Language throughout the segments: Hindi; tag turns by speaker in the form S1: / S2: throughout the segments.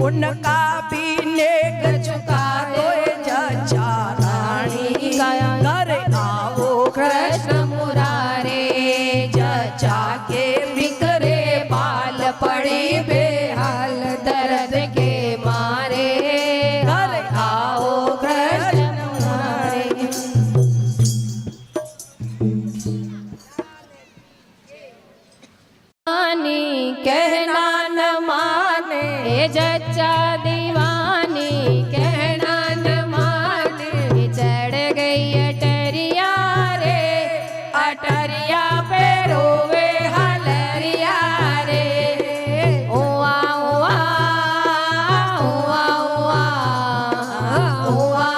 S1: उनका भी नेक झुका दो जचा रानी करे आओ कृष्ण मुरारे जचा के बिखरे बाल पड़ी बेहाल दर्द के मारे करे आओ कृष्ण मुरारे। कहना न माने जच्चा दीवानी कहना न माने चढ़ गई अटरिया रे अटरिया पे रोवे हलरिया रे ओआ ओआ ओआ ओआ ओआ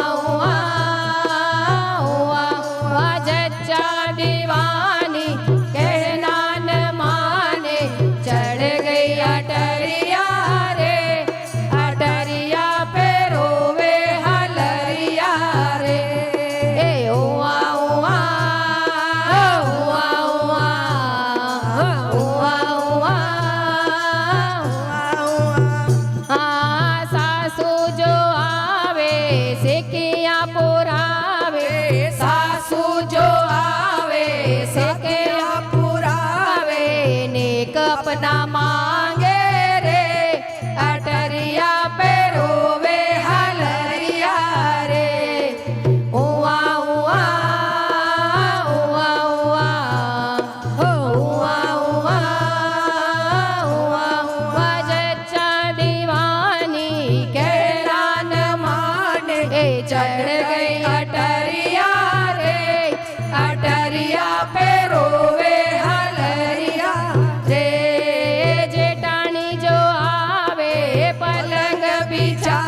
S1: ओआ ओआ जच्चा दीवानी कहना न माने चढ़ गई अटरिया रे अटरिया पे रोवे हलरिया रे ए ओआ ओआ ओआ ओआ ओआ ओआ सासू जो आवे सिकिया पुरावे सासू जो आवे सिकिया पुरावे नेक अपना मांगे रे अटरिया पे रोवे हलरिया रे ओआ ओआ ओआ ओआ ओआ ओआ ओआ जच्चा दीवानी कहना न माने चढ़ गई अटरिया रे अटरिया पे रोवे हलरिया रे जेठानी जो आवे पलंग बिछा